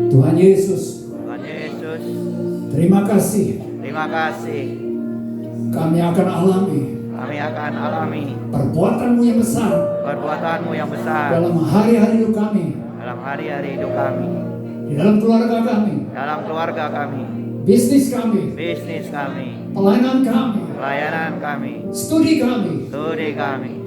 Tuhan Yesus, terima kasih. Terima kasih. Kami akan alami perbuatan-Mu yang besar. Perbuatan-Mu yang besar dalam hari-hari hidup kami. dalam hari-hari hidup kami. Di dalam keluarga kami. Dalam keluarga kami. Bisnis kami. Bisnis kami. Pelayanan kami. Pelayanan kami. Studi kami. Studi kami.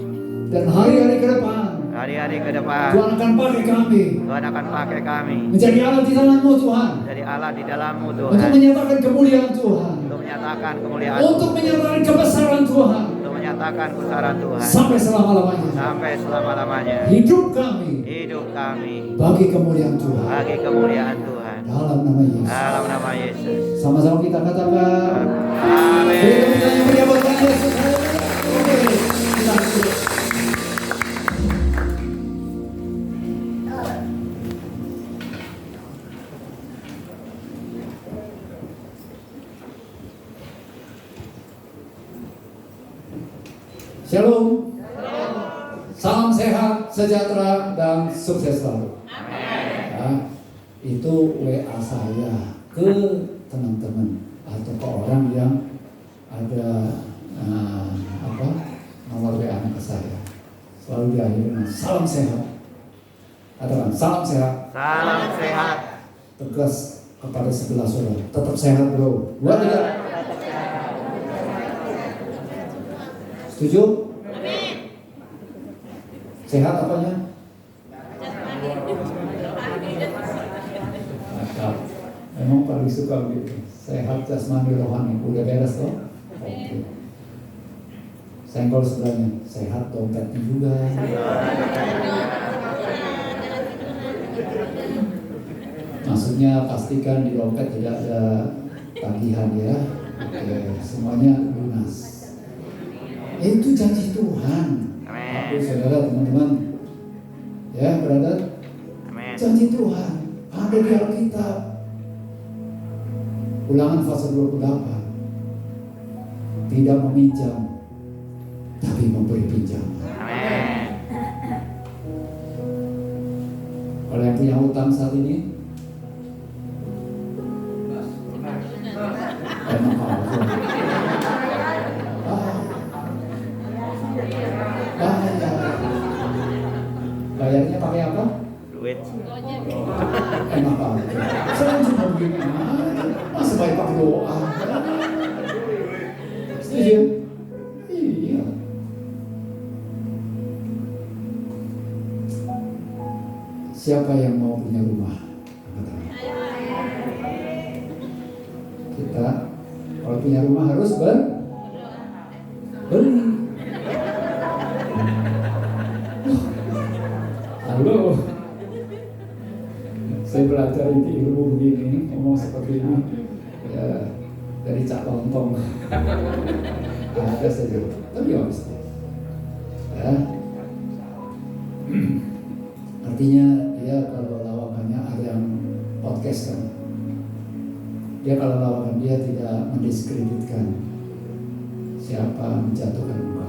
Dan hari-hari ke depan. Hari-hari ke depan. Tuhan akan pakai kami. Tuhan akan pakai kami. Menjadi alat di dalam-Mu Tuhan. Jadi alat di dalam-Mu Tuhan. Untuk menyatakan kemuliaan Tuhan. Untuk menyatakan kemuliaan. Untuk menyatakan kebesaran Tuhan. Untuk menyatakan kebesaran Tuhan. Sampai selama-lamanya. Sampai selama-lamanya. Hidup kami. Hidup kami. Bagi kemuliaan Tuhan. Bagi kemuliaan Tuhan. Dalam nama Yesus. Dalam nama Yesus. Sama-sama kita katakan. Amin. Beri tepuk yang meriah buat Tuhan Yesus. Oke, kita lanjut. Shalom. Salam sehat, sejahtera, dan sukses selalu. Ya, itu WA saya ke teman-teman atau ke orang yang ada nomor WA ke saya. Selalu diakhiri dengan salam sehat. Katakan salam sehat. Salam sehat. Tegas kepada sebelah saudara. Tetap sehat bro. Buat tidak? Setuju? Amin. Sehat apanya? Mantap. Memang paling suka begitu. Sehat jasmani rohani. Udah beres toh? Oke. Senggol sebelahnya. Sehat dompetnya juga. Maksudnya pastikan di dompet tidak ada tagihan ya. Oke, semuanya lunas. Itu janji Tuhan. Aku saudara teman-teman, ya brother, janji Tuhan ada di Alkitab. Ulangan pasal 28. Tidak meminjam, tapi memberi pinjaman. Kalau yang punya hutang saat ini, emang bayarnya pakai apa? Duit. Enak banget. Saya cuma begini, masa baik pakai doa. Setuju? Iya. Siapa yang mau punya rumah? Kita kalau punya rumah harus beli. Halo, saya belajar ini ilmu begini, ngomong seperti ini ya, dari Cak Lontong. Ada saja, tapi harus ya. Artinya dia kalau lawakannya ada yang podcast kan, dia kalau lawakan dia tidak mendiskreditkan siapa, menjatuhkan muka,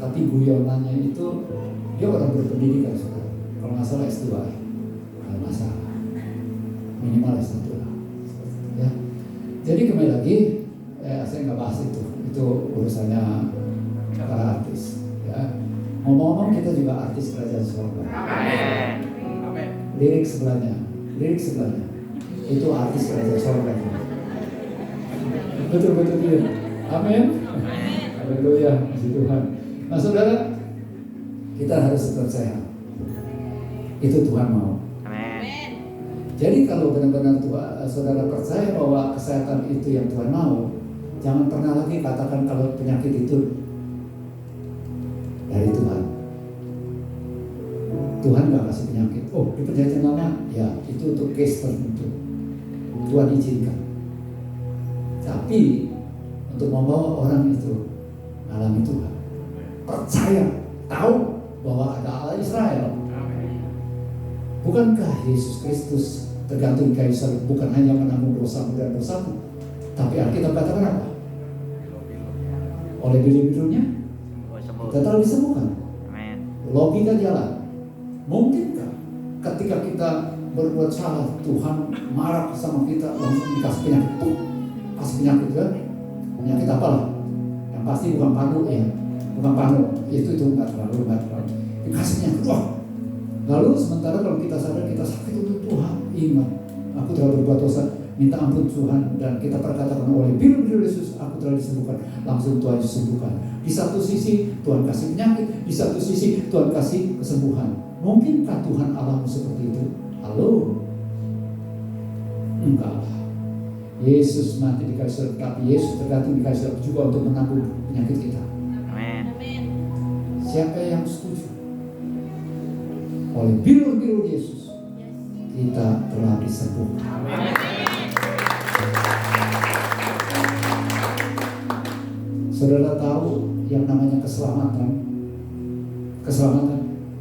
tapi guyonannya itu dia orang berpendidikan saudara. Kalau nggak salah S2 nggak masalah, minimal S1 lah ya. Jadi kembali lagi saya nggak bahas itu urusannya para artis ya. Ngomong-ngomong kita juga artis kerajaan surga. Lirik sebelahnya itu artis kerajaan surga. Betul-betul dia. Amin. Haleluya, puji Tuhan. Nah saudara, kita harus tetap sehat. Itu Tuhan mau. Amin. Jadi kalau benar-benar saudara percaya bahwa kesehatan itu yang Tuhan mau, jangan pernah lagi katakan kalau penyakit itu dari Tuhan. Tuhan gak kasih penyakit. Oh, di perjanjian lama, ya itu untuk case tertentu. Tuhan izinkan. Tapi untuk membawa orang itu alami Tuhan, percaya, tahu bahwa ada Allah Israel. Bukankah Yesus Kristus tergantung kaisar bukan hanya menanggung dosamu dan dosamu, tapi Alkitab katakan apa? Oleh bilu-bilunya kita telah disembuhkan. Amin. Logika jalan. Mungkinkah ketika kita berbuat salah, Tuhan marah sama kita, langsung dikasih penyakit. Kasih penyakit ya. Penyakit apalah? Yang pasti bukan paru ya. Bukan paru. Itu enggak terlalu. Dikasih penyakit. Wah. Lalu sementara kalau kita sadar kita sakit untuk Tuhan, ingat, aku telah berbuat dosa, minta ampun Tuhan, dan kita perkatakan oleh biru-biru Yesus, aku telah disembuhkan. Langsung Tuhan disembuhkan. Di satu sisi Tuhan kasih penyakit, di satu sisi Tuhan kasih kesembuhan. Mungkinkah Tuhan Allahmu seperti itu? Halo? Enggak. Yesus mati di kayu salib, tapi Yesus tergantung di kayu salib juga untuk menanggung penyakit kita. Amin. Siapa yang setuju? Oleh biru-biru Yesus kita telah disembuhkan. Saudara tahu yang namanya keselamatan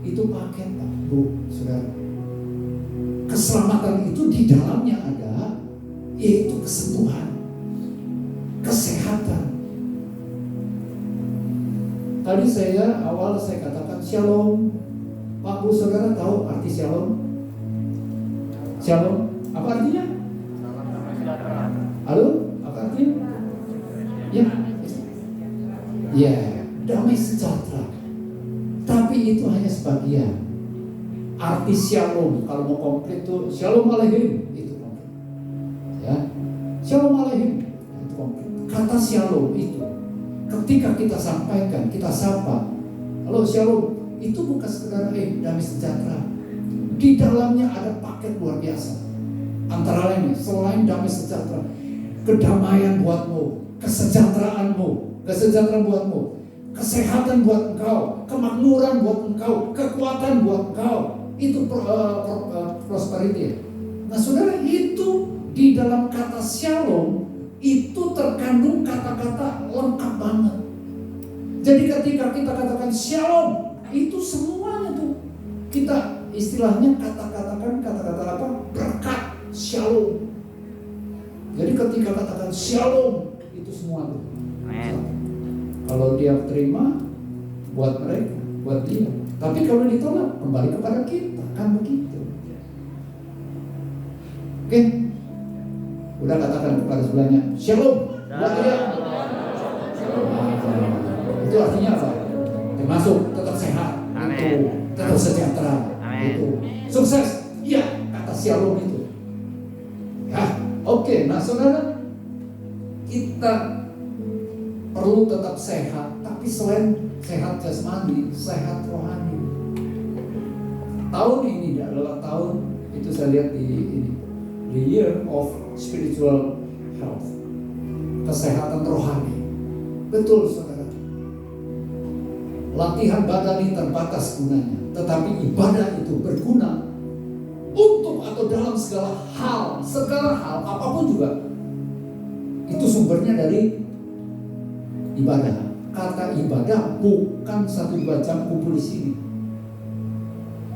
itu paket, Pak, Bu, Saudara. Keselamatan itu di dalamnya ada, yaitu kesembuhan, kesehatan. Tadi saya katakan shalom. Pak, Bu, Saudara tahu arti shalom? Shalom, apa artinya? Halo, apa artinya? Ya, damai sejahtera. Tapi itu hanya sebagian. Arti shalom, kalau mau komplit tuh shalom aleichem, itu komplit. Ya, shalom aleichem itu komplit. Kata shalom itu ketika kita sampaikan, kita sapa, halo shalom, itu bukan sekedar damai sejahtera. Di dalamnya ada paket luar biasa. Antara lain, selain damai sejahtera, kedamaian buatmu, kesejahteraan buatmu, kesehatan buat engkau, kemakmuran buat engkau, kekuatan buat engkau. Itu prosperity. Nah, saudara, itu di dalam kata shalom itu terkandung kata-kata lengkap banget. Jadi ketika kita katakan shalom, itu semuanya tuh kita istilahnya kata-katakan kata-kata apa? Berkat shalom. Jadi ketika katakan shalom, itu semua tuh. Kalau dia terima, buat mereka, buat dia. Tapi kalau ditolak, kembali kepada kita, kan begitu. Oke? Udah katakan kepada sebelahnya, shalom, buat dia. Itu artinya apa? Termasuk tetap sehat, itu tetap sejahtera, itu sukses. Iya, kata shalom itu. Ya, oke. Nah, saudara, kita perlu tetap sehat, tapi selain sehat jasmani, sehat rohani. Tahun ini adalah tahun, itu saya lihat di ini, the year of spiritual health, kesehatan rohani. Betul, saudara. Latihan badani terbatas gunanya, tetapi ibadah itu berguna untuk atau dalam segala hal apapun juga. Itu sumbernya dari ibadah. Kata ibadah bukan 1-2 jam kumpul di sini.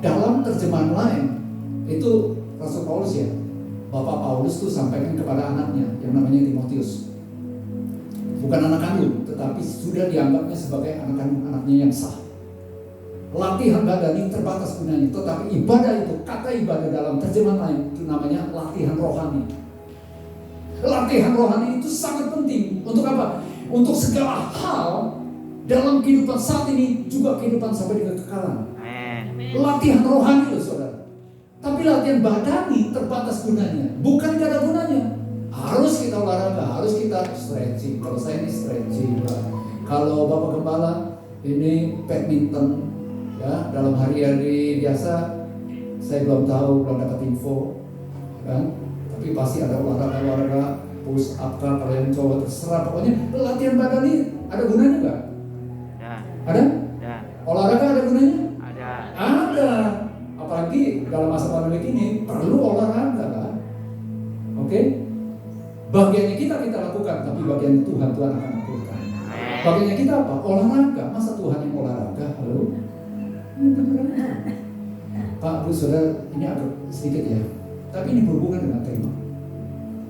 Dalam terjemahan lain itu Rasul Paulus ya, Bapak Paulus tuh sampaikan kepada anaknya yang namanya Timotius. Bukan anak kandung, tetapi sudah dianggapnya sebagai anak kandung anaknya yang sah. Latihan badani terbatas gunanya, tetapi ibadah itu, kata ibadah dalam terjemahan lain itu namanya latihan rohani. Latihan rohani itu sangat penting untuk apa? Untuk segala hal dalam kehidupan saat ini, juga kehidupan sampai dengan kekekalan. Latihan rohani loh, saudara. Tapi latihan badani terbatas gunanya, bukan tidak ada gunanya. Harus kita olahraga, harus kita stretching. Kalau saya ini stretching, kalau Bapak Gembala ini badminton, ya dalam hari-hari biasa saya belum tahu, belum dapat info, kan? Tapi pasti ada olahraga push up kalau yang cowok terserah. Pokoknya latihan badan ini ada gunanya nggak? Ada? Ya. Olahraga ada gunanya? Ada. Apalagi dalam masa pandemi ini perlu olahraga kan? Oke? Bagiannya kita lakukan, tapi bagian Tuhan akan lakukan. Bagiannya kita apa? Olahraga. Masa Tuhan yang olahraga? Halo? Pak, Bu, Saudara, ini agak sedikit ya. Tapi ini berhubungan dengan tema.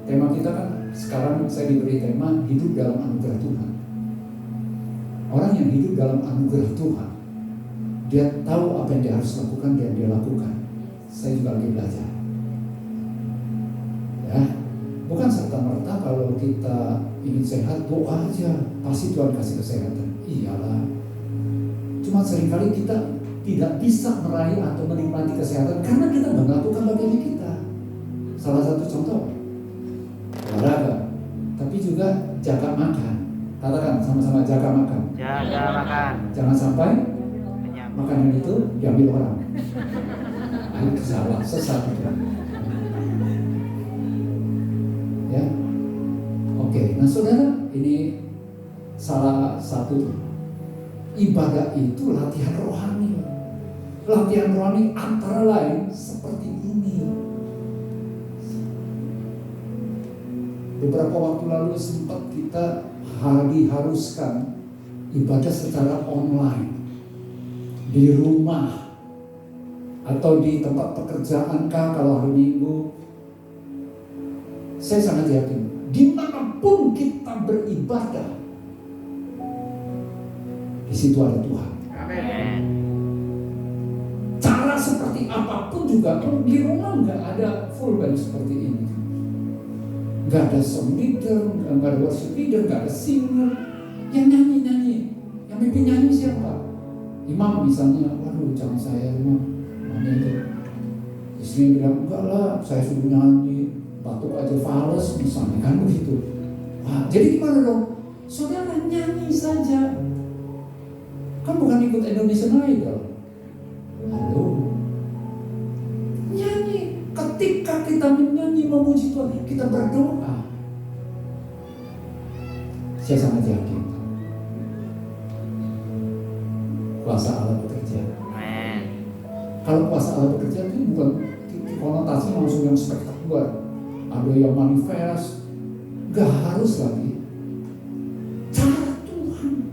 Tema kita kan sekarang saya diberi tema hidup dalam anugerah Tuhan. Orang yang hidup dalam anugerah Tuhan, dia tahu apa yang dia harus lakukan dan dia lakukan. Saya juga lagi belajar. Ya, bukan serta-merta kalau kita ingin sehat, doa aja, pasti Tuhan kasih kesehatan. Iyalah. Cuma seringkali kita tidak bisa meraih atau menikmati kesehatan karena kita nggak melakukan bagian kita. Salah satu contoh, olahraga, tapi juga jaga makan. Katakan sama-sama, jaga makan. Jaga makan. Jangan sampai Kenyang. makanan itu diambil orang. Itu salah, sesat itu. Ya, oke. Nah saudara, ini salah satu ibadah itu latihan rohani. Latihan rohani antara lain seperti ini. Beberapa waktu lalu sempat kita diharuskan ibadah secara online di rumah atau di tempat pekerjaan kah kalau hari Minggu. Saya sangat yakin dimanapun kita beribadah, di situ ada Tuhan. Amin. Cara seperti apapun juga di rumah nggak ada full band seperti ini. Nggak ada song leader, nggak ada worship leader, nggak ada singer. Yang nyanyi, yang mimpin nyanyi siapa? Imam misalnya, waduh jangan saya imam, mana itu? Istrinya bilang, enggak lah, saya suruh nyanyi, batuk aja fales misalnya, kan begitu. Wah, jadi gimana dong? Saudara nyanyi saja. Kan bukan ikut Indonesian Idol. Halo. Nyanyi. Ketika kita menyanyi memuji Tuhan, kita berdoa. Saya sangat yakin kuasa Allah bekerja. Amin. Kalau kuasa Allah bekerja itu bukan konotasi langsung yang spektakuler. Ada yang manifest, gak harus lagi. Cara Tuhan.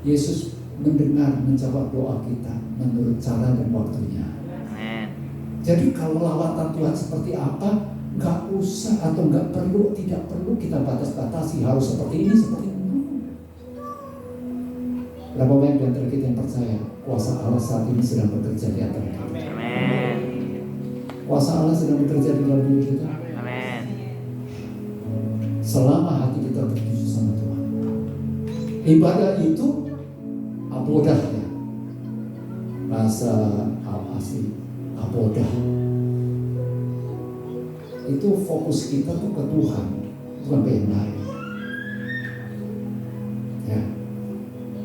Yesus mendengar, menjawab doa kita menurut cara dan waktunya. Amin. Jadi kalau lawatan Tuhan seperti apa, gak usah atau gak perlu, tidak perlu kita batas-batasi harus seperti ini, seperti ini. Berapa banyak di antara kita yang percaya kuasa Allah saat ini sedang bekerja di antara kita? Amin. Kuasa Allah sedang bekerja di dalam diri kita. Amin. Selama hati kita tertuju sama Tuhan. Ibadah itu abodah ya. Bahasa asli abodah. Itu fokus kita tuh ke Tuhan, bukan ke yang lain. Ya.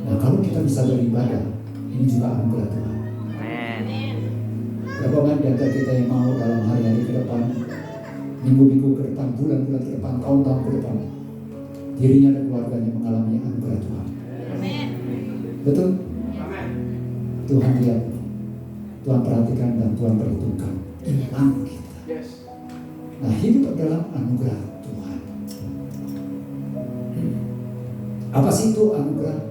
Nah kalau kita bisa beribadah, ini juga anugerah Tuhan. Amin. Berapa banyak di antara kita yang mau dalam hari-hari ke depan, minggu-minggu ke depan, bulan-bulan ke depan, tahun-tahun ke depan, dirinya dan keluarganya mengalami anugerah Tuhan. Amin. Betul? Tuhan lihat, Tuhan perhatikan dan Tuhan perhitungkan iman kita. Nah hidup dalam anugerah Tuhan. Apa sih itu anugerah?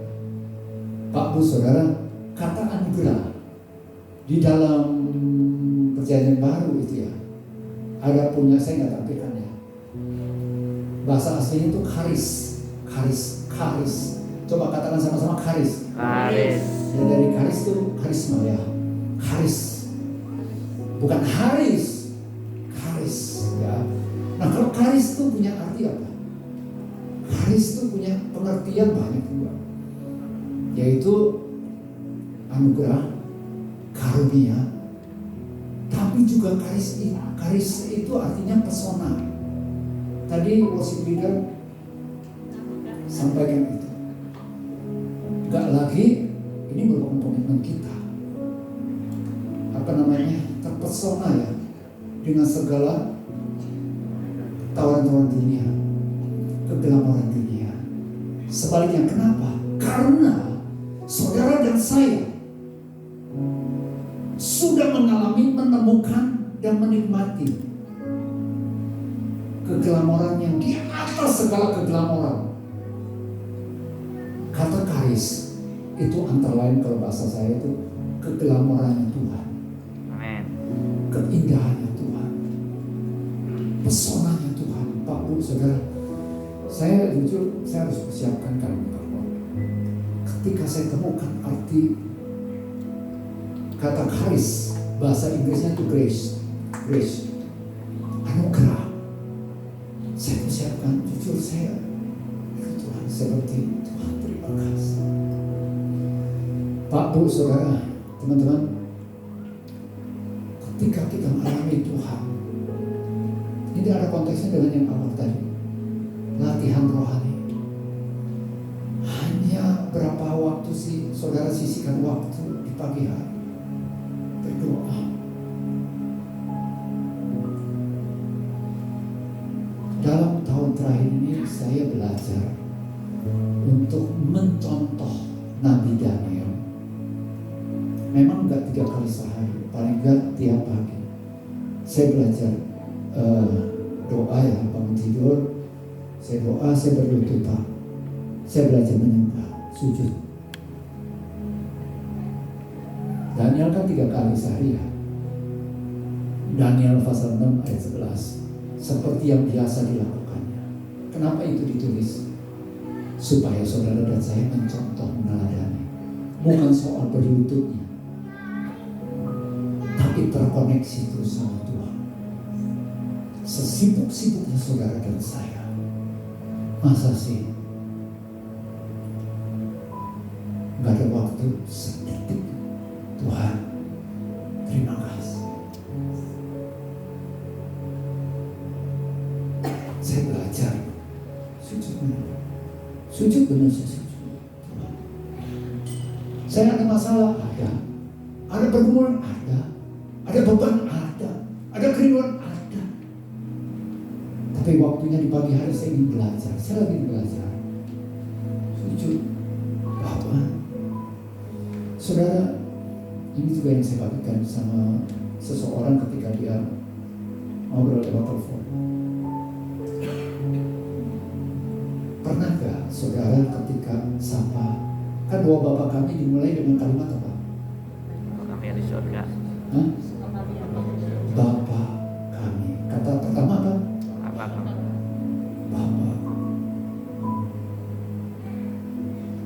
Pak Bu Saudara, kata anugerah di dalam perjanjian baru itu ya, ada punya, saya nggak tampilkan ya. Bahasa aslinya itu karis. Coba katakan sama-sama karis. Karis. Ya, dari karis itu karisma ya. Karis. Bukan haris. Karis ya. Nah kalau karis itu punya arti apa? Karis itu punya pengertian banyak juga. Yaitu anugerah, karunia, tapi juga karis itu artinya pesona. Tadi worship leader sampaikan itu. Gak lagi, ini merupakan komitmen kita. Terpesona ya dengan segala tawaran-tawaran dunia, kegelapan dunia. Sebaliknya kenapa? Karena saudara dan saya sudah mengalami, menemukan dan menikmati keglamoran yang di atas segala keglamoran. Kata karis itu antara lain kalau bahasa saya itu keglamorannya Tuhan. Amin. Keindahannya Tuhan. Pesonanya Tuhan. Pak Bu, saudara, saya jujur saya harus persiapkan kalian bahwa ketika saya temukan arti Kata charis, bahasa Inggrisnya itu grace. Grace. Anugerah. Saya persiapkan, jujur saya ikut Tuhan seperti Tuhan, terima kasih. Pak, Bu, Saudara, teman-teman, ketika kita mengalami Tuhan, ini ada konteksnya dengan yang awal tadi, latihan rohani. Hanya berapa waktu sih saudara sisihkan waktu di pagi hari berdoa? Dalam tahun terakhir ini saya belajar untuk mencontoh Nabi Daniel. Memang enggak 3 kali sehari, paling enggak tiap pagi. Saya belajar doa ya, bangun tidur, saya doa, saya berlutut Pak. Saya belajar menyembah, sujud. Daniel kan 3 kali sehari ya. Daniel pasal 6 ayat 11. Seperti yang biasa dilakukannya. Kenapa itu ditulis? Supaya saudara dan saya mencontoh, meneladani. Bukan soal berlututnya, tapi terkoneksi terus sama Tuhan. Sesibuk-sibuknya saudara dan saya, masa sih gak ada waktu sedetik? Tuhan, terima kasih. Saya belajar sujud benar. Sujud benar, saya sujud. Tuhan. Saya ada masalah, ada pergumulan, ada beban, ada kerinduan, ada. Tapi waktunya di pagi hari saya ingin belajar. Saya lagi belajar sujud. Bapak, saudara, ini juga yang saya bagikan sama seseorang ketika dia ngobrol lewat telepon. Pernah gak saudara ketika sapa, kan doa Bapa kami dimulai dengan kalimat apa? Kami yang di surga. Hah? Bapa kami. Kata pertama apa? Bapa kami. Bapa.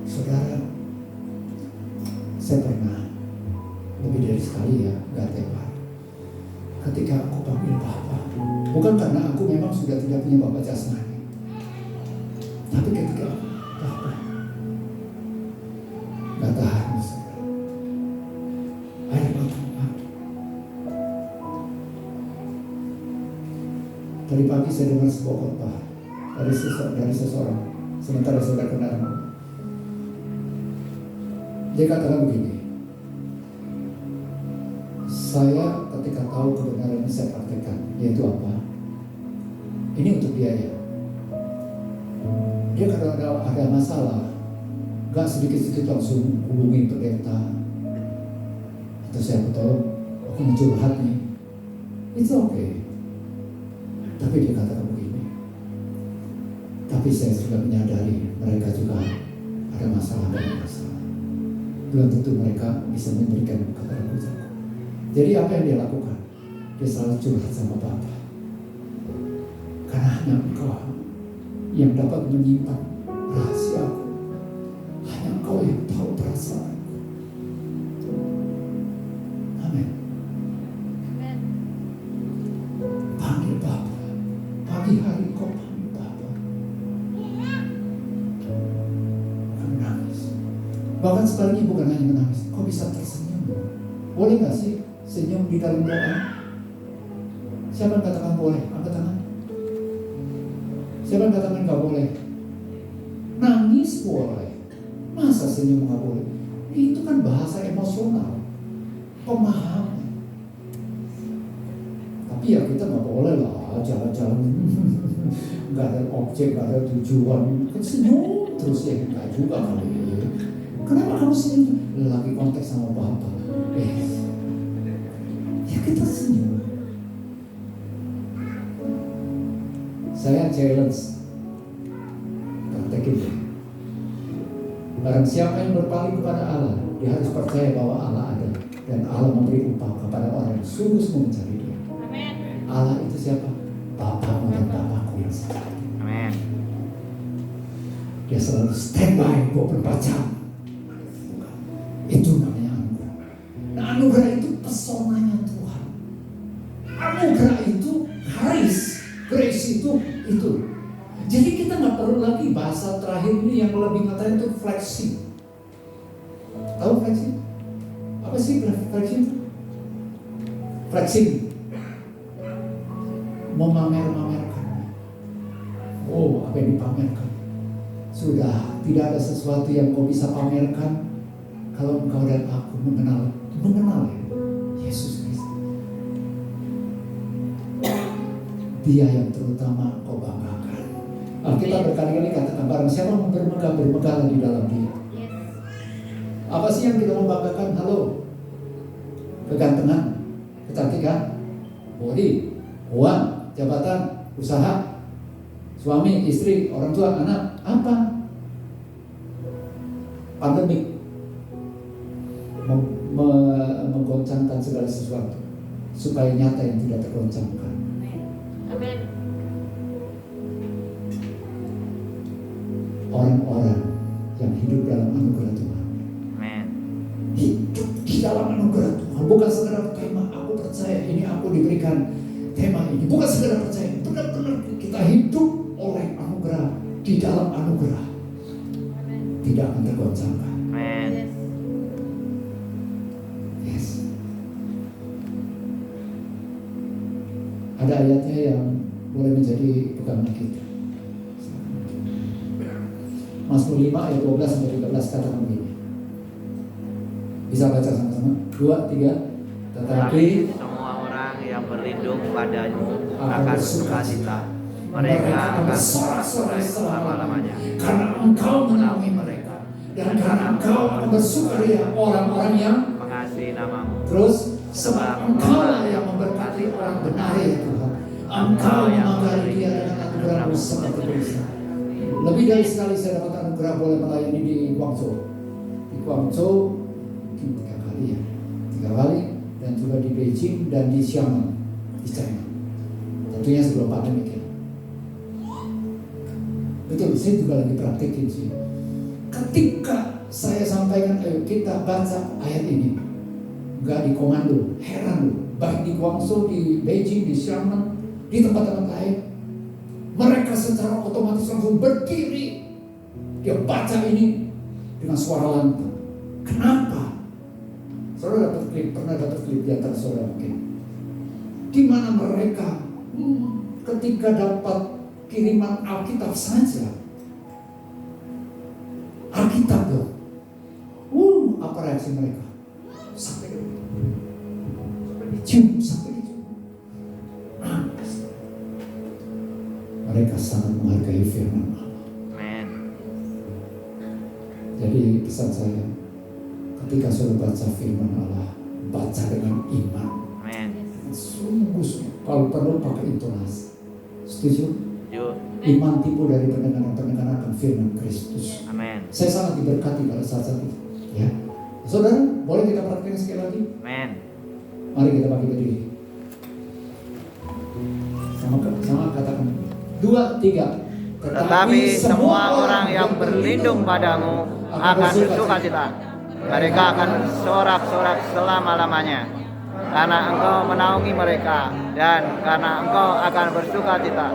Saudara, saya pernah lebih dari sekali ya, gak tiap hari. Ketika aku panggil Bapa, bukan karena aku memang sudah tidak punya Bapa jasmani, tapi ketika Bapa, gak tahan saudara. Air mata mati. Tadi pagi saya dengar sebuah khotbah dari seseorang, sementara saya kenal. Dia katakan begini, saya ketika tahu kebenaran ini saya praktekkan, yaitu apa? Ini untuk dia ya. Dia kalau ada masalah, gak sedikit-sedikit langsung hubungi pendeta, atau siapa tahu aku mau curhat nih. It's okay. Tapi dia katakan begini, tapi saya sudah menyadari mereka juga ada masalah. Belum tentu mereka bisa memberikan kepada aku. Jadi apa yang dia lakukan? Dia selalu curhat sama Bapa. Karena hanya Engkau yang dapat menyimpan rahasia aku. Hanya Engkau yang tahu perasaan. Amin. Panggil Bapa. Pagi hari kau panggil Bapa. Bukan menangis. Bahkan sekali bukan hanya menangis, kau bisa tersenyum. Boleh gak sih senyum di dalam doa? Siapa yang katakan boleh? Angkat tangan. Siapa yang katakan gak boleh? Nangis boleh. Masa senyum gak boleh? Itu kan bahasa emosional, pemahaman. Tapi ya kita gak boleh lah jalan-jalan gak ada objek, gak ada tujuan, kan senyum terus ya. Gak juga kali. Kenapa kamu senyum? Lagi konteks sama Bapak. Ya kita senyum. Saya challenge, praktekin ya. Barang siapa yang berpaling kepada Allah, dia harus percaya bahwa Allah ada dan Allah memberi upah kepada orang yang sungguh-sungguh mencari Dia. Amin. Allah itu siapa? Bapamu dan Bapakku yang sejati. Amin. Dia selalu standby 24 jam. Itu namanya anugerah. Nah, anugerah anugerah itu charis, grace itu. Jadi kita nggak perlu lagi bahasa terakhir ini yang lebih ngatain itu flexing. Tahu flexing? Apa sih flexing? Flexing, memamer-mamerkan. Oh, apa yang dipamerkan? Sudah tidak ada sesuatu yang kau bisa pamerkan kalau engkau dan aku mengenal Yesus Kristus. Dia yang terutama kau banggakan. Alkitab berkali-kali katakan barang siapa mau bermegah di dalam Dia. Apa sih yang kita mau banggakan? Halo, kegantengan, kecantikan, body, uang, jabatan, usaha, suami, istri, orang tua, anak, apa? Pandemik menggoncangkan segala sesuatu supaya nyata yang tidak tergoncangkan. Amin. Orang-orang yang hidup dalam anugerah Tuhan. Amin. Hidup di dalam anugerah Tuhan, bukan sekedar tema aku percaya ini aku diberikan tema ini, bukan sekedar percaya, benar-benar kita hidup oleh anugerah, di dalam anugerah. Tidak akan tergoncangkan. Amin. Yes. Ada ayatnya yang boleh menjadi pegangan kita. Mazmur 5 ayat 12 sampai 13 katakan begini. Bisa baca sama-sama? 2, 3. Tetapi semua orang yang berlindung padanya akan sukacita. Mereka akan bersorak-sorai selama-lamanya. Karena Engkau menaungi mereka, dan karena Engkau akan bersukaria orang-orang yang mengasihi namamu. terus sebab Engkau lah yang memberkati orang benar ya Tuhan. Engkau memagari dia dengan anugerah-Mu seperti biasa. Lebih dari sekali saya dapat anugerah boleh melayani di Guangzhou. Di Guangzhou mungkin 3 kali ya, 3 kali, dan juga di Beijing dan di Xiamen di China. Tentunya sebelum pandemi ya. Betul, saya juga lagi praktekin sih. Ketika saya sampaikan, ayo kita baca ayat ini, nggak dikomando, heran loh. Baik di Guangzhou, di Beijing, di Xiamen, di tempat-tempat lain, mereka secara otomatis langsung berdiri. Dia baca ini dengan suara lantang. Kenapa? Saudara pernah dapat klip di antara saudara mungkin, di mana mereka ketika dapat kiriman Alkitab saja, Alkitab dong. Apa reaksi mereka? Sampai dicium. Mereka sangat menghargai firman Allah. Amin. Jadi pesan saya, ketika saudara baca firman Allah, baca dengan iman. Amin. Sungguh, kalau perlu pakai intonasi. Setuju? Yuk. Iman timbul dari pendengaran akan firman Kristus. Amin. Saya sangat diberkati pada saat itu. Ya, saudara, boleh kita praktekkan sekali lagi? Amin. Mari kita bagi berdiri. Sama katakan 2, 3. Tetapi semua orang yang berlindung padamu akan bersukacita. Mereka akan sorak-sorak selama-lamanya. Karena Engkau menaungi mereka, dan karena Engkau akan bersukacita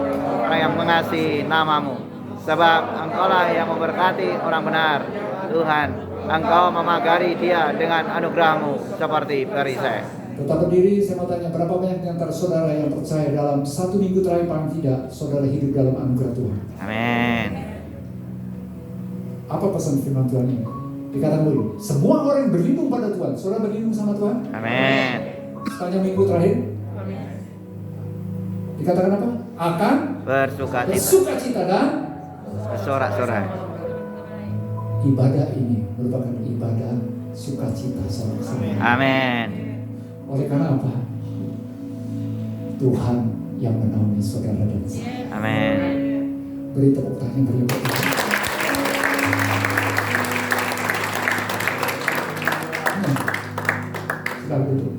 orang yang mengasihi namamu. Sebab Engkaulah yang memberkati orang benar. Tuhan, Engkau memagari dia dengan anugerah-Mu seperti perisai. Tetap berdiri, saya mau tanya, berapa banyak di antara saudara yang percaya dalam 1 minggu terakhir paling tidak saudara hidup dalam anugerah Tuhan? Amin. Apa pesan firman Tuhan ini? Dikatakan dulu, semua orang yang berlindung pada Tuhan. Saudara berlindung sama Tuhan? Amin. Sepanjang minggu terakhir? Dikatakan apa? Akan bersukacita dan bersorak-sorai. Ibadah ini merupakan ibadah sukacita sama-sama. Amin. Oleh karena apa? Tuhan yang menaungi saudara dan saya. Amin. Beri tepuk tangan yang berlipat. Sudah begitu.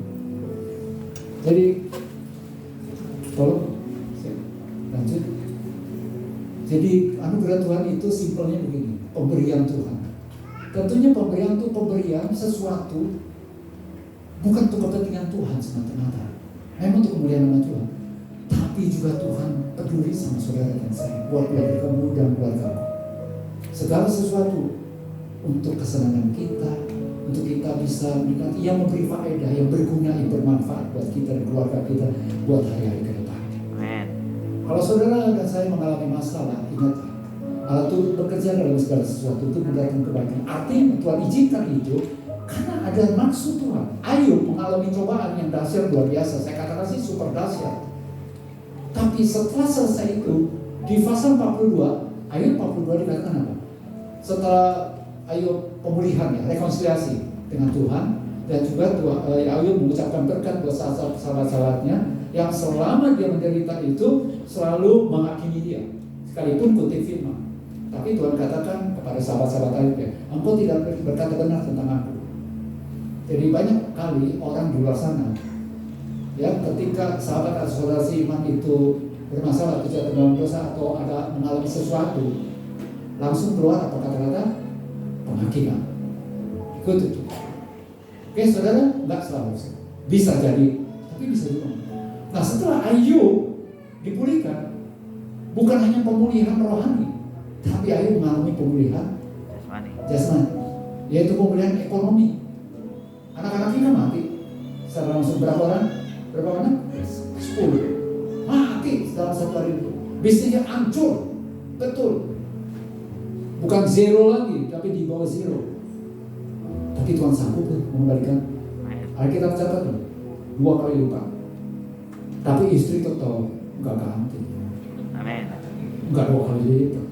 Jadi, tolong lanjut. Jadi anugerah Tuhan itu simpelnya begini, pemberian Tuhan. Tentunya pemberian itu pemberian sesuatu bukan untuk kepentingan Tuhan semata-mata. Memang untuk kemuliaan nama Tuhan. Tapi juga Tuhan peduli sama saudara dan saya, buat keluarga kamu dan keluarga kamu. Segala sesuatu untuk kesenangan kita, untuk kita bisa menikmati yang memberi faedah, yang berguna, yang bermanfaat buat kita dan keluarga kita buat hari-hari ke depan. Amin. Kalau saudara dan saya mengalami masalah, ingatlah, Allah turut bekerja dalam segala sesuatu itu mendatangkan kebaikan. Artinya Tuhan izinkan itu karena ada maksud Tuhan. Ayub mengalami cobaan yang dahsyat luar biasa. Saya katakan sih super dahsyat. Tapi setelah selesai itu, di pasal 42, Ayub 42 dikatakan apa? Setelah Ayub pemulihan ya, rekonsiliasi dengan Tuhan, dan juga Ayub mengucapkan berkat buat sahabat-sahabatnya yang selama dia menderita itu selalu menghakimi dia, sekalipun kutip firman. Tapi Tuhan katakan kepada sahabat-sahabat Ayub, engkau tidak berkata benar tentang aku. Jadi banyak kali orang di luar sana, ya, ketika sahabat atau saudara seiman itu bermasalah, jatuh dalam dosa atau ada mengalami sesuatu, langsung keluar apa kata-kata penghakiman. Ikut itu. Oke saudara, enggak selalu bisa jadi, tapi bisa juga. Nah setelah Ayub dipulihkan, bukan hanya pemulihan rohani, tapi Ayub mengalami pemulihan jasmani, yaitu pemulihan ekonomi. Anak-anak kita mati secara langsung berapa orang? 10 mati dalam satu hari itu. Bisnisnya hancur, betul. Bukan zero lagi, tapi di bawah zero. Tapi Tuhan sanggup mengembalikan. Alkitab catat 2 kali lipat. Tapi istri tetap enggak ganti. Amin. Enggak 2 kali lipat.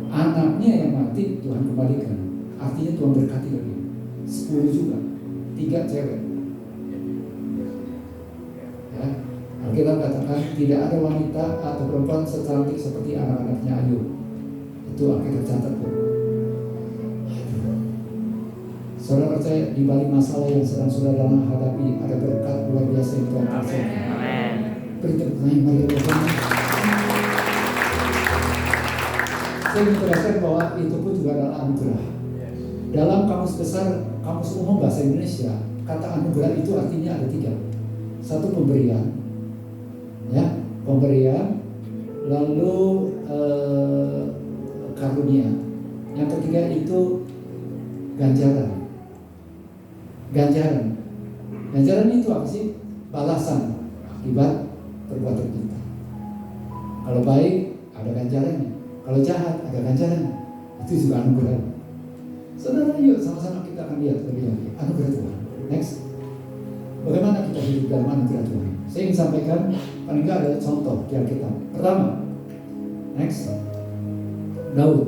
Anaknya yang mati Tuhan kembalikan. Artinya Tuhan berkati lagi. 10 juga. 3 cewek. Ya. Alkitab katakan tidak ada wanita atau perempuan secantik seperti anak-anaknya Ayub. Itu Alkitab catat. Saudara percaya di balik masalah yang sedang saudara hadapi ada berkat luar biasa yang Tuhan kasih. Amin. Beri tepuk tangan mari bersama. Saya ingin tegaskan bahwa itu pun juga adalah anugerah. Dalam kamus besar, kamus umum bahasa Indonesia, kata anugerah itu artinya ada 3. Satu pemberian, ya, pemberian, lalu karunia. Yang ketiga itu ganjaran. Ganjaran itu apa sih? Balasan akibat perbuatan kita. Kalau baik ada ganjarannya, kalau jahat ada ganjarannya. Itu juga anugerah. Saudara, yuk sama-sama kita akan lihat lebih lagi anugerah Tuhan. Next, bagaimana kita hidup dalam anugerah Tuhan? Saya ingin sampaikan paling nggak ada contoh di Alkitab. Pertama, next, Daud.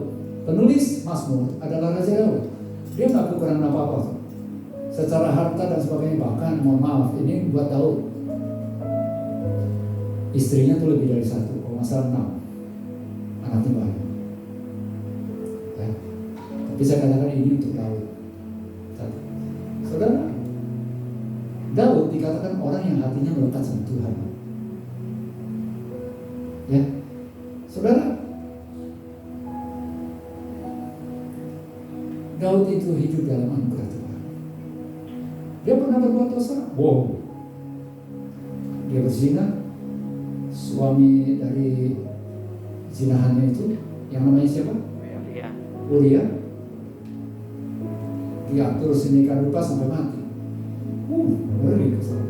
Penulis Mazmur adalah Raja Daud. Dia nggak kekurangan apa-apa. Secara harta dan sebagainya, bahkan mohon maaf ini buat Daud. Istrinya tuh lebih dari 1, kalau masalah 6. Anaknya banyak. Ya. Tapi saya katakan ini untuk Daud. Saudara, Daud dikatakan orang yang hatinya melekat sama Tuhan. Ya, saudara, Daud itu hidup dalam anugerah Tuhan. Dia pernah berbuat dosa? Wow. Dia berzina. Suami dari zinahannya itu yang namanya siapa? Uria. Dia atur sedemikian rupa sampai mati. Ngeri kesal.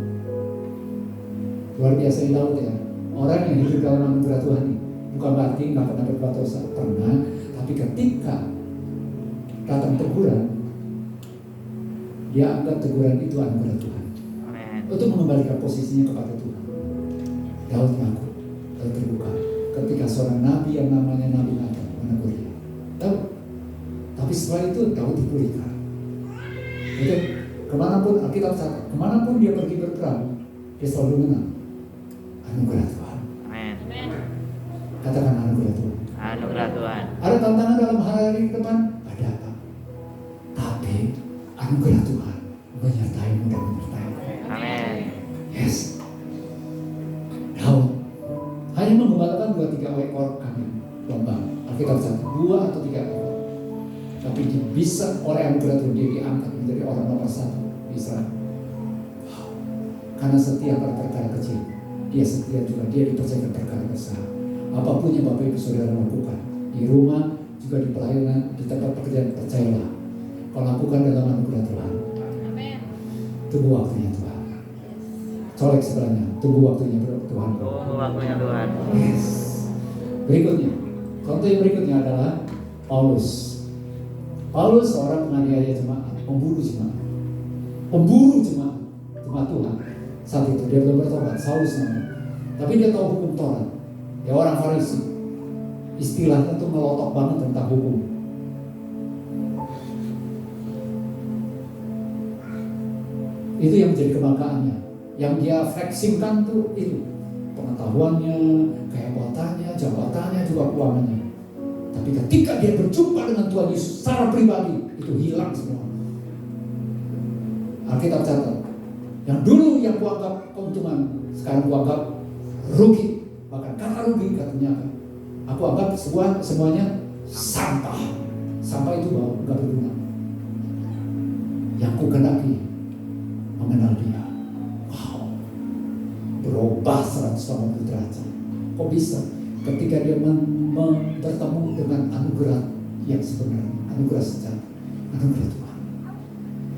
Luar biasa Daud ya. Orang yang hidup dalam anugerah Tuhan ini bukan berarti nggak pernah berbuat dosa, pernah. Tapi ketika datang teguran, dia anggap teguran itu anugerah Tuhan. Amen. Untuk mengembalikan posisinya kepada Tuhan. Daud mengaku dan terbuka ketika seorang nabi yang namanya Nabi Nathan menegur dia. Daud. Tapi setelah itu Daud dipulihkan. Jadi kemanapun Alkitab catat, kemanapun dia pergi berperang, dia selalu menang. Anugerah Tuhan. Amen. Katakan anugerah Tuhan. Anugerah Tuhan. Ada tantangan dalam hari ke depan? Ada apa? Tapi anugerah Tuhan menyertaimu dan menyertaimu. Amin. Yes. Daud hanya mengembalakan 2-3 ekor kambing domba. Alkitab catat 2 atau 3 ekor. Tapi bisa oleh anugerah Tuhan dia diangkat menjadi orang nomor 1 di Israel. Karena setia pada perkara kecil, dia setia juga, dia dipercayakan perkara besar. Apapun yang Bapak Ibu Saudara lakukan di rumah, juga di pelayanan, di tempat pekerjaan, percayalah, kau lakukan dalam anugerah Tuhan. Tunggu waktunya Tuhan. Colek sebelahnya, tunggu waktunya Tuhan. Tunggu waktunya Tuhan. Yes. Berikutnya, contoh yang berikutnya adalah Paulus. Paulus seorang penganiaya jemaat, pemburu jemaat, jemaat Tuhan. Saat itu dia belum bertobat, Saulus namanya. Tapi dia tahu hukum Taurat. Dia orang Farisi. Istilahnya tuh melotok banget tentang hukum. Itu yang menjadi kebanggaannya. Yang dia flexingkan tuh itu pengetahuannya, kehebatannya, jabatannya, juga keuangannya. Tapi ketika dia berjumpa dengan Tuhan Yesus secara pribadi, itu hilang semua. Alkitab catat, yang dulu yang kuanggap keuntungan, sekarang kuanggap rugi. Bahkan kata rugi katanya, aku anggap semuanya sampah. Sampah itu nggak berguna. Yang ku kendaki mengenal dia. Wow, berubah 180 derajat. Kok bisa? Ketika dia bertemu dengan anugerah yang sebenarnya, anugerah sejati, anugerah Tuhan.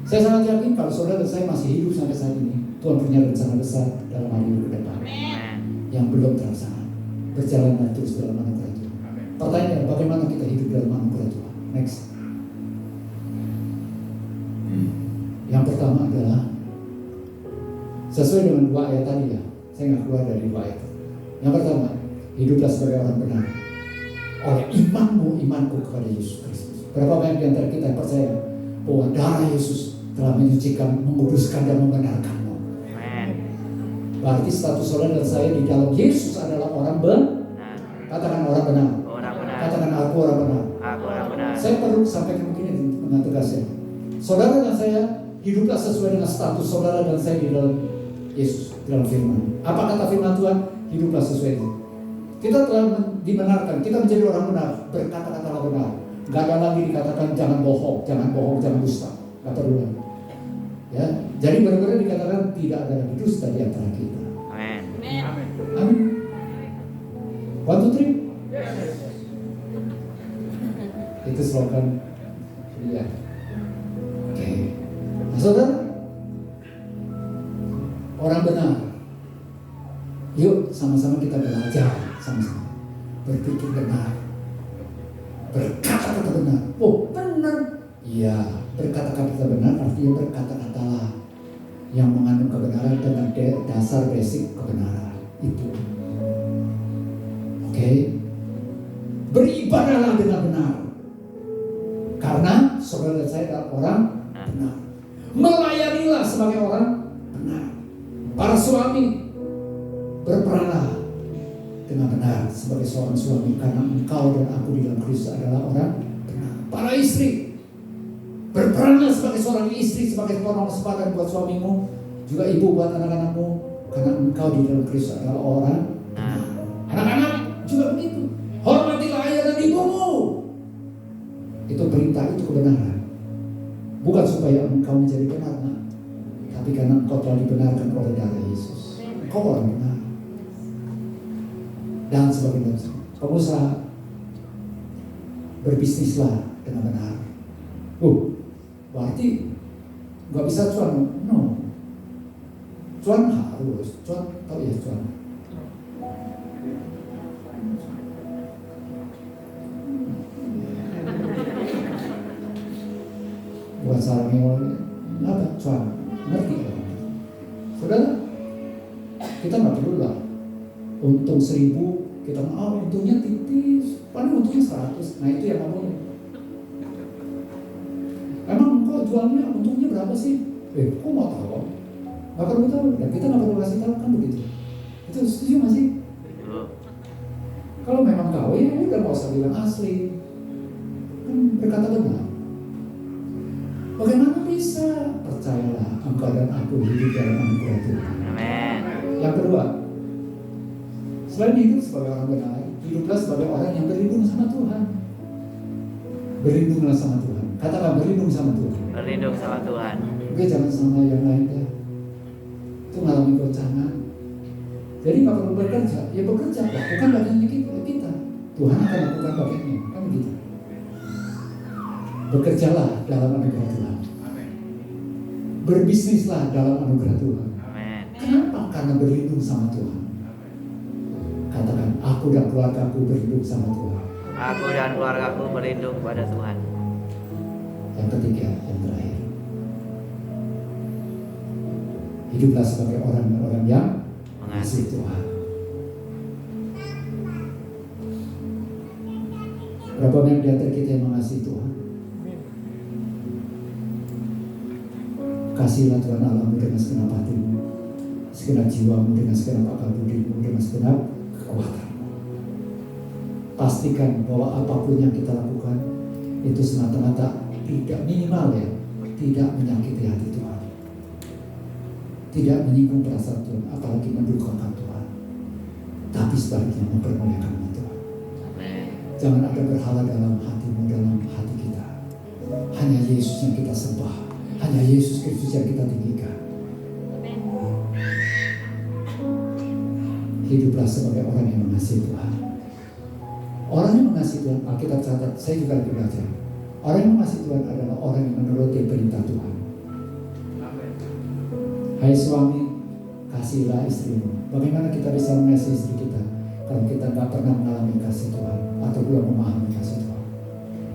Saya sangat yakin kalau saudara dan saya masih hidup sampai saat ini, Tuhan punya rencana besar dalam hari ini ke depan yang belum terlaksana. Berjalanlah terus dalam anugerah Tuhan. Pertanyaannya, bagaimana kita hidup dalam anugerah Tuhan? Next. Yang pertama adalah sesuai dengan 2 ayat tadi ya. Saya nggak keluar dari 2 ayat. Yang pertama, hiduplah sebagai orang benar oleh imanku kepada Yesus Kristus. Berapa banyak di antara kita yang percaya bahwa darah Yesus telah menyucikan, menguduskan dan membenarkanmu. Berarti status saudara dan saya di dalam Yesus adalah orang benar. Katakan orang benar. Katakan aku orang benar. Saya perlu sampaikan begini dengan tegasnya. Saudara dan saya hiduplah sesuai dengan status saudara dan saya di dalam Yesus, dalam firman. Apa kata firman Tuhan? Hiduplah sesuai itu. Kita telah dibenarkan, kita menjadi orang benar, berkata-katalah benar. Gak ada lagi dikatakan jangan bohong, jangan dusta. Gak perlu. Ya, jadi benar-benar dikatakan tidak ada lagi dusta di antara kita. Amin. Amin. 1, 2, 3. Itu slogan. Iya. Oke. Nah, saudara, orang benar. Yuk sama-sama kita belajar sama-sama berpikir benar, berkata-kata benar. Oh benar, iya, berkata-kata benar artinya berkata-katalah yang mengandung kebenaran dengan dasar basic kebenaran itu. Oke. Beribadahlah dengan benar karena saudara saya adalah orang benar. Melayanilah sebagai orang benar. Para suami, berperanlah dengan benar sebagai seorang suami karena engkau dan aku di dalam Kristus adalah orang benar. Para istri, berperanlah sebagai seorang istri, sebagai seorang sepadan buat suamimu, juga ibu buat anak-anakmu karena engkau di dalam Kristus adalah orang benar. Anak-anak juga begitu. Hormatilah ayah dan ibumu. Itu perintah, itu kebenaran. Bukan supaya engkau menjadi benar, tapi karena engkau telah dibenarkan oleh darah Yesus. Engkau orang benar. Dan sebagainya. Pengusaha, berbisnislah dengan benar. Berarti nggak bisa cuan? No. Cuan harus, cuan tahu ya cuan. Buat sarang yang apa? Cuan, ngerti kan? Saudara, kita nggak perlu lah. Untung 1.000, kita untungnya tipis, paling untungnya 100. Nah itu yang ngomongin. Emang kok jualnya untungnya berapa sih? Kok mau tahu? Gak perlu tahu, dan kita gak perlu kasih tahu, kan begitu. Itu setuju gak sih? Kalau memang tahu ya udah gak usah bilang asli. Kan berkata benar. Bagaimana bisa? Percayalah, engkau dan aku hidup dalam anugerah Tuhan. Amin. Yang kedua, selain hidup sebagai orang benar, hiduplah sebagai orang yang berlindung sama Tuhan. Berlindunglah sama Tuhan. Katakan berlindung sama Tuhan. Berlindung sama Tuhan. Oke, jangan sama yang lain ya. Itu ngalamin Jadi nggak perlu bekerja, ya bekerja, lakukan bagiannya kita. Tuhan akan lakukan bagiannya, kan begitu. Bekerjalah dalam anugerah Tuhan. Berbisnislah dalam anugerah Tuhan. Kenapa? Karena berlindung sama Tuhan. Katakan, aku dan keluargaku berlindung sama Tuhan. Aku dan keluargaku berlindung pada Tuhan. Yang ketiga, yang terakhir, hiduplah sebagai orang-orang yang mengasihi Tuhan. Berapa banyak di antara kita yang mengasihi Tuhan? Kasihlah Tuhan Allahmu dengan segenap hatimu, segenap jiwamu, dengan segenap akal budimu, dengan segenap kekuatanmu. Pastikan bahwa apapun yang kita lakukan itu semata-mata tidak, minimal ya, tidak menyakiti hati Tuhan, tidak menyinggung perasaan Tuhan, apalagi mendukakan Tuhan, tapi sebaliknya mempermuliakan Tuhan. Jangan ada berhala dalam hatimu, dalam hati kita. Hanya Yesus yang kita sembah, hanya Yesus Kristus yang kita tinggikan. Hiduplah sebagai orang yang mengasihi Tuhan. Orang yang mengasihi Tuhan, Alkitab catat, saya juga lagi belajar. Orang yang mengasihi Tuhan adalah orang yang menuruti perintah Tuhan. Hai suami, kasihilah istrimu. Bagaimana kita bisa mengasihi istri kita kalau kita nggak pernah mengalami kasih Tuhan atau belum memahami kasih Tuhan?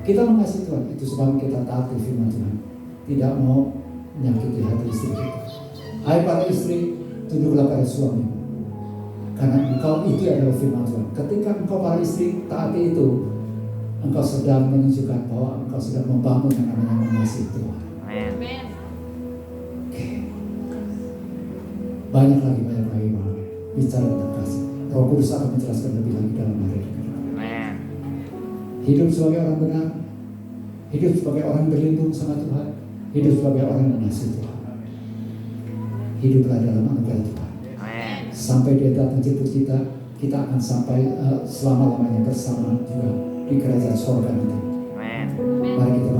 Kita mengasihi Tuhan itu sebab kita taat firman Tuhan, tidak mau menyakiti hati istri kita. Hai para istri, tunduklah pada suamimu, karena engkau itu adalah firman Tuhan. Ketika engkau para istri taati itu, engkau sedang menunjukkan bahwa engkau sedang membangun yang namanya mengasihi Tuhan. Amin. Banyak lagi bicara tentang kasih. Roh Kudus akan menjelaskan lebih lagi dalam hari ini. Amin. Hidup sebagai orang benar, hidup sebagai orang berlindung sama Tuhan, hidup sebagai orang yang mengasihi Tuhan. Hiduplah dalam anugerah Tuhan. Amin. Sampai Dia datang jemput kita, kita akan sampai selama-lamanya bersama juga di kerajaan sorga nanti. Amin. Mari kita